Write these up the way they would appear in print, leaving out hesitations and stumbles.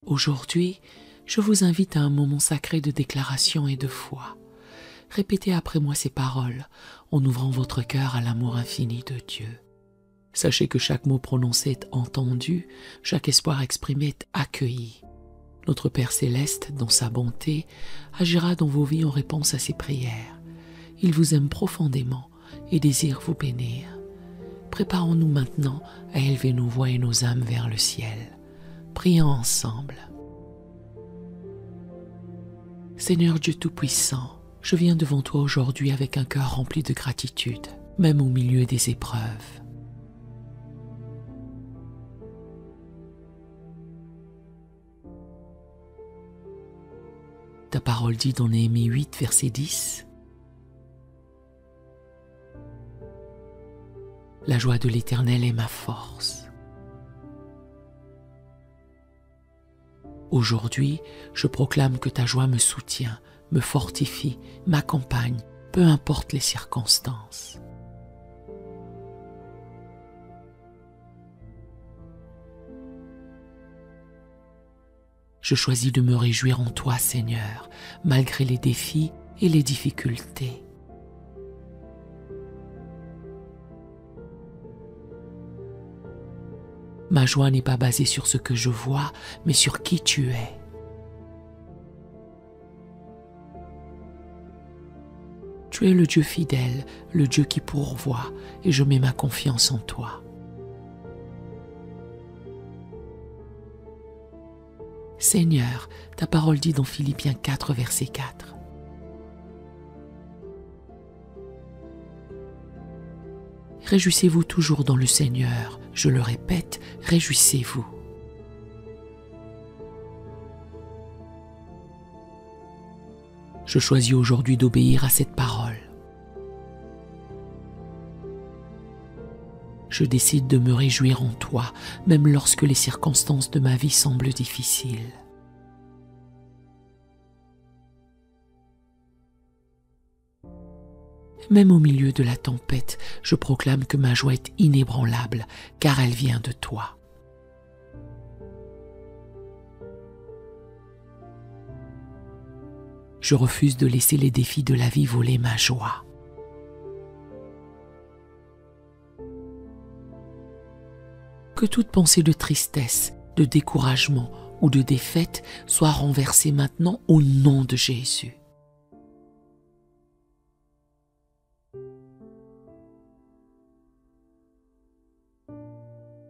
Aujourd'hui, je vous invite à un moment sacré de déclaration et de foi. Répétez après moi ces paroles en ouvrant votre cœur à l'amour infini de Dieu. Sachez que chaque mot prononcé est entendu, chaque espoir exprimé est accueilli. Notre Père Céleste, dans sa bonté, agira dans vos vies en réponse à ses prières. Il vous aime profondément et désire vous bénir. Préparons-nous maintenant à élever nos voix et nos âmes vers le ciel. Prions ensemble. Seigneur Dieu Tout-Puissant, je viens devant toi aujourd'hui avec un cœur rempli de gratitude, même au milieu des épreuves. Ta parole dit dans Néhémie 8, verset 10, « La joie de l'Éternel est ma force. » Aujourd'hui, je proclame que ta joie me soutient, me fortifie, m'accompagne, peu importe les circonstances. Je choisis de me réjouir en toi, Seigneur, malgré les défis et les difficultés. Ma joie n'est pas basée sur ce que je vois, mais sur qui tu es. Tu es le Dieu fidèle, le Dieu qui pourvoit, et je mets ma confiance en toi. Seigneur, ta parole dit dans Philippiens 4, verset 4. Réjouissez-vous toujours dans le Seigneur. Je le répète, réjouissez-vous. Je choisis aujourd'hui d'obéir à cette parole. Je décide de me réjouir en toi, même lorsque les circonstances de ma vie semblent difficiles. Même au milieu de la tempête, je proclame que ma joie est inébranlable, car elle vient de toi. Je refuse de laisser les défis de la vie voler ma joie. Que toute pensée de tristesse, de découragement ou de défaite soit renversée maintenant au nom de Jésus.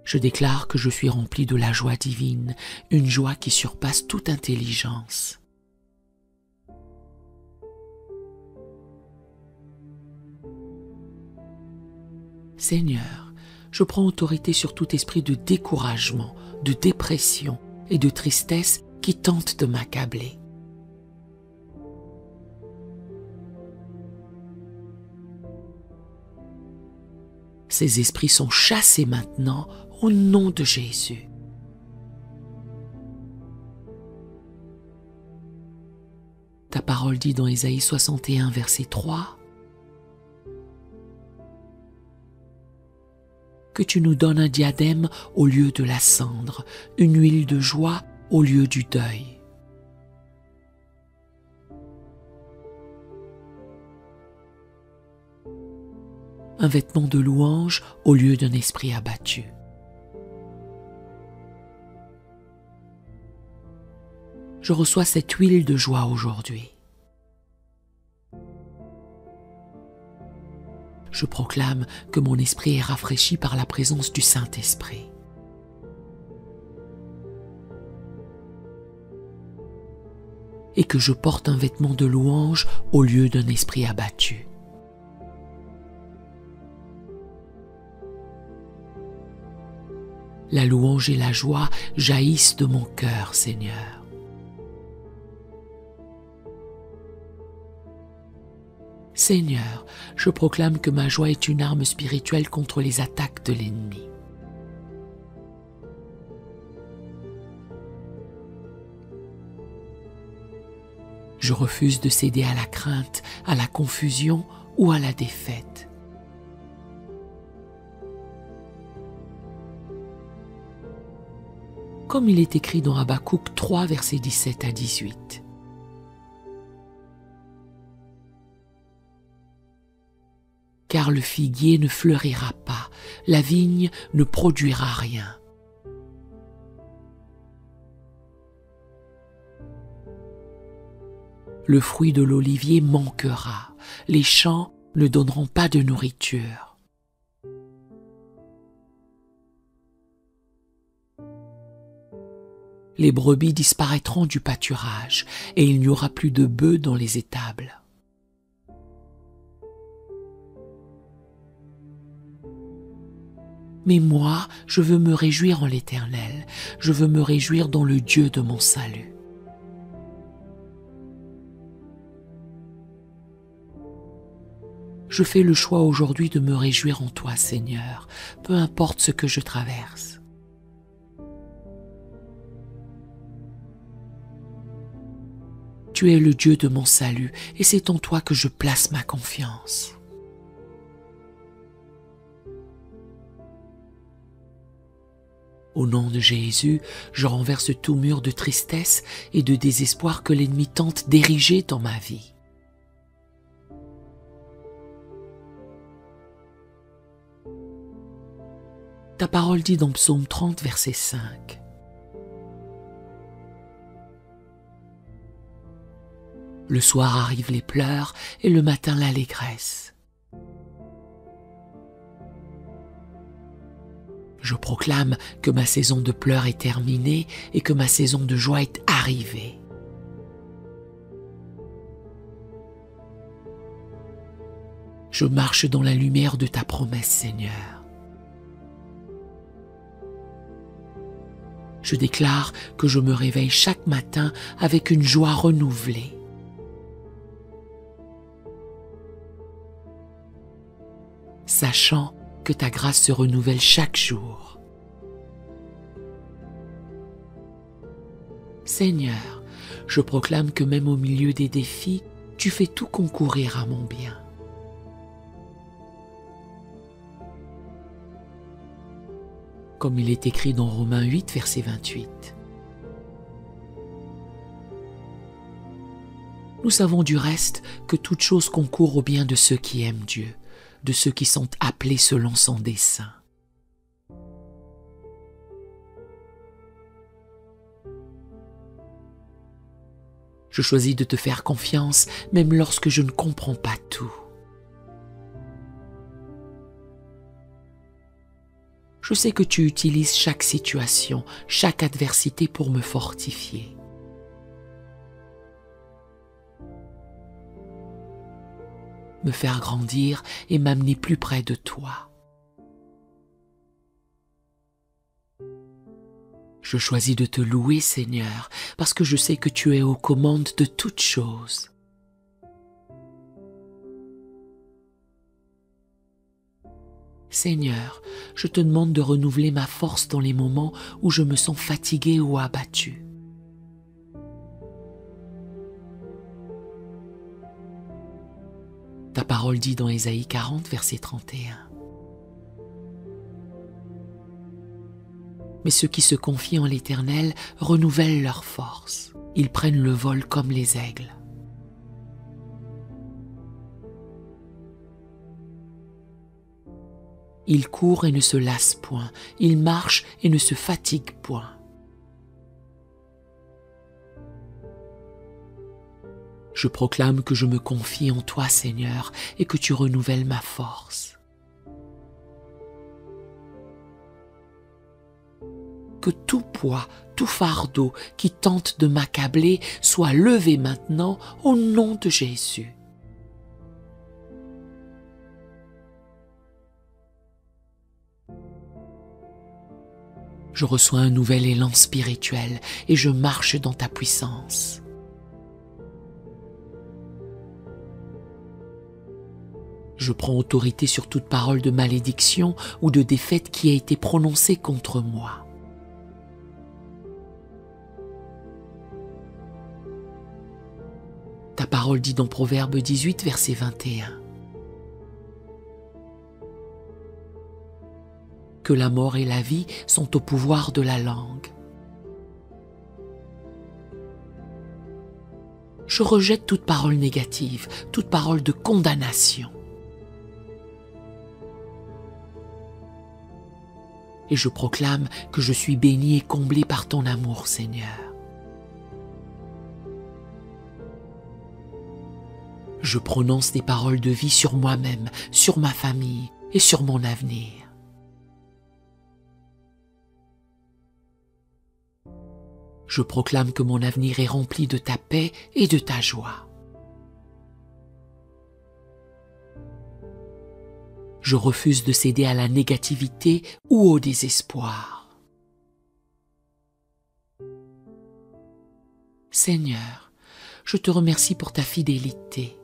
Je déclare que je suis rempli de la joie divine, une joie qui surpasse toute intelligence. Seigneur, je prends autorité sur tout esprit de découragement, de dépression et de tristesse qui tente de m'accabler. Ces esprits sont chassés maintenant au nom de Jésus. Ta parole dit dans Ésaïe 61, verset 3, que tu nous donnes un diadème au lieu de la cendre, une huile de joie au lieu du deuil. Un vêtement de louange au lieu d'un esprit abattu. Je reçois cette huile de joie aujourd'hui. Je proclame que mon esprit est rafraîchi par la présence du Saint-Esprit. Et que je porte un vêtement de louange au lieu d'un esprit abattu. La louange et la joie jaillissent de mon cœur, Seigneur. Seigneur, je proclame que ma joie est une arme spirituelle contre les attaques de l'ennemi. Je refuse de céder à la crainte, à la confusion ou à la défaite. comme il est écrit dans Habakkuk 3, versets 17 à 18. Car le figuier ne fleurira pas, la vigne ne produira rien. Le fruit de l'olivier manquera, les champs ne donneront pas de nourriture. Les brebis disparaîtront du pâturage et il n'y aura plus de bœufs dans les étables. Mais moi, je veux me réjouir en l'Éternel, je veux me réjouir dans le Dieu de mon salut. Je fais le choix aujourd'hui de me réjouir en toi, Seigneur, peu importe ce que je traverse. Tu es le Dieu de mon salut et c'est en toi que je place ma confiance. Au nom de Jésus, je renverse tout mur de tristesse et de désespoir que l'ennemi tente d'ériger dans ma vie. Ta parole dit dans Psaume 30, verset 5. Le soir arrivent les pleurs et le matin l'allégresse. Je proclame que ma saison de pleurs est terminée et que ma saison de joie est arrivée. Je marche dans la lumière de ta promesse, Seigneur. Je déclare que je me réveille chaque matin avec une joie renouvelée. Sachant que ta grâce se renouvelle chaque jour. Seigneur, je proclame que même au milieu des défis, tu fais tout concourir à mon bien. Comme il est écrit dans Romains 8, verset 28. Nous savons du reste que toute chose concourt au bien de ceux qui aiment Dieu, de ceux qui sont appelés selon son dessein. Je choisis de te faire confiance même lorsque je ne comprends pas tout. Je sais que tu utilises chaque situation, chaque adversité pour me fortifier. Me faire grandir et m'amener plus près de toi. Je choisis de te louer, Seigneur, parce que je sais que tu es aux commandes de toutes choses. Seigneur, je te demande de renouveler ma force dans les moments où je me sens fatigué ou abattu. Ta parole dit dans Ésaïe 40, verset 31. Mais ceux qui se confient en l'Éternel renouvellent leur force. Ils prennent le vol comme les aigles. Ils courent et ne se lassent point. Ils marchent et ne se fatiguent point. Je proclame que je me confie en toi, Seigneur, et que tu renouvelles ma force. Que tout poids, tout fardeau qui tente de m'accabler soit levé maintenant au nom de Jésus. Je reçois un nouvel élan spirituel et je marche dans ta puissance. Je prends autorité sur toute parole de malédiction ou de défaite qui a été prononcée contre moi. Ta parole dit dans Proverbe 18, verset 21. Que la mort et la vie sont au pouvoir de la langue. Je rejette toute parole négative, toute parole de condamnation. Et je proclame que je suis béni et comblé par ton amour, Seigneur. Je prononce des paroles de vie sur moi-même, sur ma famille et sur mon avenir. Je proclame que mon avenir est rempli de ta paix et de ta joie. Je refuse de céder à la négativité ou au désespoir. Seigneur, je te remercie pour ta fidélité.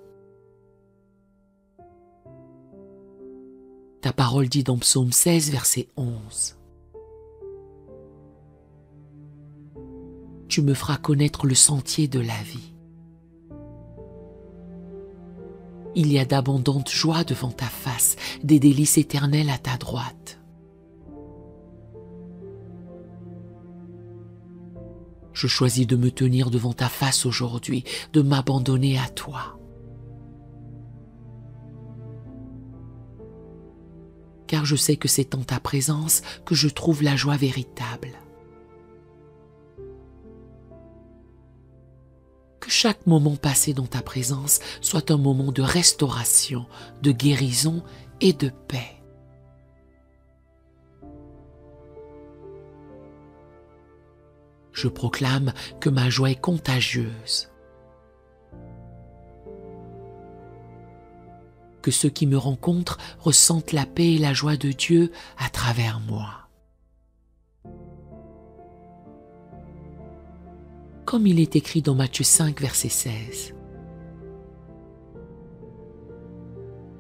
Ta parole dit dans Psaume 16, verset 11. Tu me feras connaître le sentier de la vie. Il y a d'abondantes joies devant ta face, des délices éternelles à ta droite. Je choisis de me tenir devant ta face aujourd'hui, de m'abandonner à toi. Car je sais que c'est en ta présence que je trouve la joie véritable. Que chaque moment passé dans ta présence soit un moment de restauration, de guérison et de paix. Je proclame que ma joie est contagieuse. Que ceux qui me rencontrent ressentent la paix et la joie de Dieu à travers moi. Comme il est écrit dans Matthieu 5, verset 16.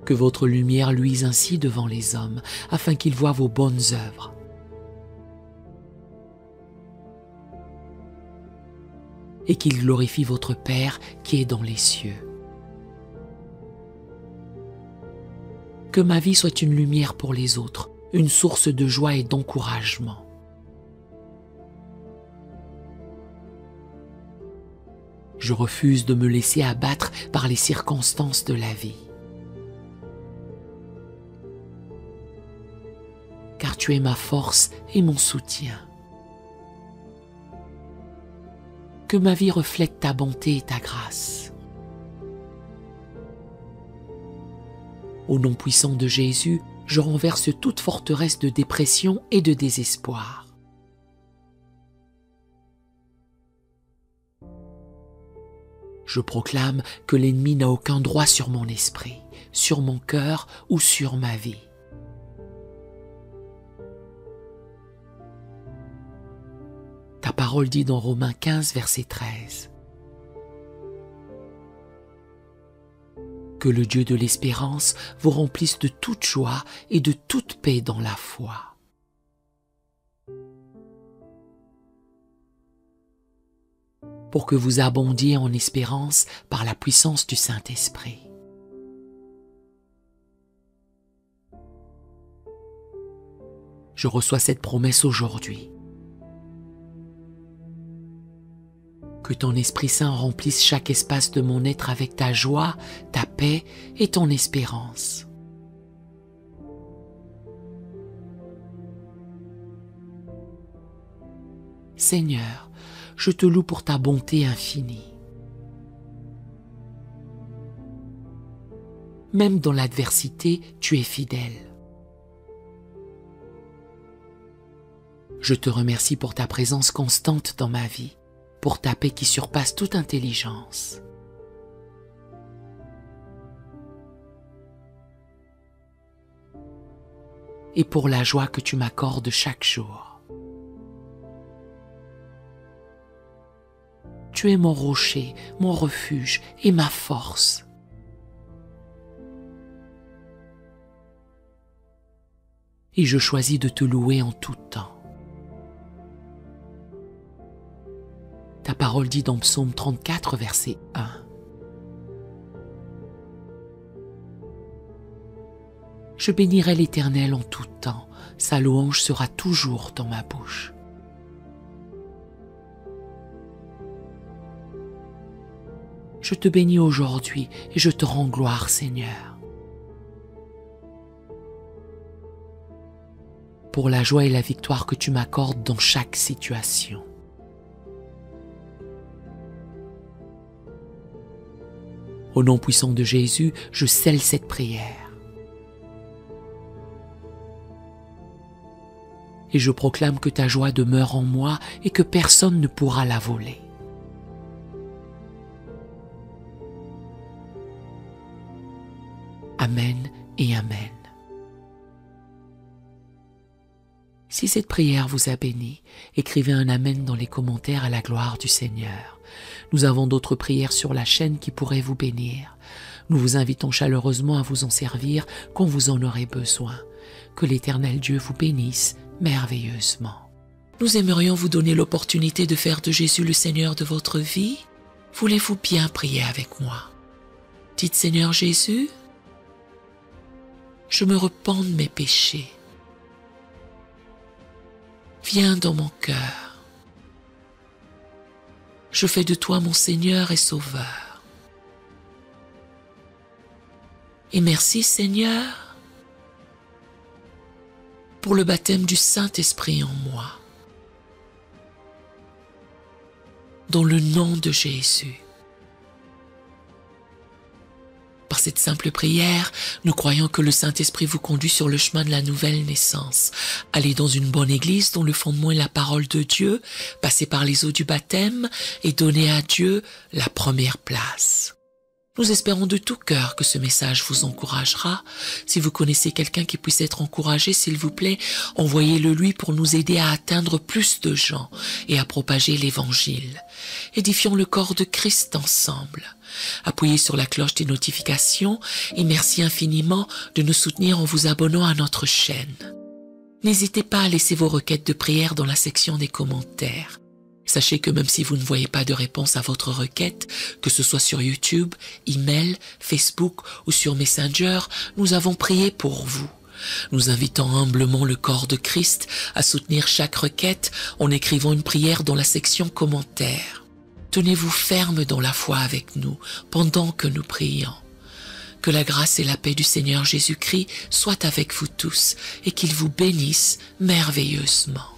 Que votre lumière luise ainsi devant les hommes, afin qu'ils voient vos bonnes œuvres. Et qu'ils glorifient votre Père qui est dans les cieux. Que ma vie soit une lumière pour les autres, une source de joie et d'encouragement. Je refuse de me laisser abattre par les circonstances de la vie. Car tu es ma force et mon soutien. Que ma vie reflète ta bonté et ta grâce. Au nom puissant de Jésus, je renverse toute forteresse de dépression et de désespoir. Je proclame que l'ennemi n'a aucun droit sur mon esprit, sur mon cœur ou sur ma vie. Ta parole dit dans Romains 15, verset 13. Que le Dieu de l'espérance vous remplisse de toute joie et de toute paix dans la foi. Pour que vous abondiez en espérance par la puissance du Saint-Esprit. Je reçois cette promesse aujourd'hui. Que ton Esprit Saint remplisse chaque espace de mon être avec ta joie, ta paix et ton espérance. Seigneur, je te loue pour ta bonté infinie. Même dans l'adversité, tu es fidèle. Je te remercie pour ta présence constante dans ma vie, pour ta paix qui surpasse toute intelligence. Et pour la joie que tu m'accordes chaque jour. Tu es mon rocher, mon refuge et ma force. Et je choisis de te louer en tout temps. Ta parole dit dans Psaume 34, verset 1. Je bénirai l'Éternel en tout temps, sa louange sera toujours dans ma bouche. Je te bénis aujourd'hui et je te rends gloire, Seigneur. Pour la joie et la victoire que tu m'accordes dans chaque situation. Au nom puissant de Jésus, je scelle cette prière. Et je proclame que ta joie demeure en moi et que personne ne pourra la voler. Amen et Amen. Si cette prière vous a béni, écrivez un Amen dans les commentaires à la gloire du Seigneur. Nous avons d'autres prières sur la chaîne qui pourraient vous bénir. Nous vous invitons chaleureusement à vous en servir quand vous en aurez besoin. Que l'Éternel Dieu vous bénisse merveilleusement. Nous aimerions vous donner l'opportunité de faire de Jésus le Seigneur de votre vie. Voulez-vous bien prier avec moi? Dites Seigneur Jésus, je me repens de mes péchés. Viens dans mon cœur. Je fais de toi mon Seigneur et Sauveur. Et merci Seigneur pour le baptême du Saint-Esprit en moi. Dans le nom de Jésus. Par cette simple prière, nous croyons que le Saint-Esprit vous conduit sur le chemin de la nouvelle naissance. Allez dans une bonne église dont le fondement est la parole de Dieu, passez par les eaux du baptême et donnez à Dieu la première place. Nous espérons de tout cœur que ce message vous encouragera. Si vous connaissez quelqu'un qui puisse être encouragé, s'il vous plaît, envoyez-le lui pour nous aider à atteindre plus de gens et à propager l'Évangile. Édifions le corps de Christ ensemble. Appuyez sur la cloche des notifications et merci infiniment de nous soutenir en vous abonnant à notre chaîne. N'hésitez pas à laisser vos requêtes de prière dans la section des commentaires. Sachez que même si vous ne voyez pas de réponse à votre requête, que ce soit sur YouTube, email, Facebook ou sur Messenger, nous avons prié pour vous. Nous invitons humblement le corps de Christ à soutenir chaque requête en écrivant une prière dans la section commentaires. Tenez-vous ferme dans la foi avec nous pendant que nous prions. Que la grâce et la paix du Seigneur Jésus-Christ soient avec vous tous et qu'il vous bénisse merveilleusement.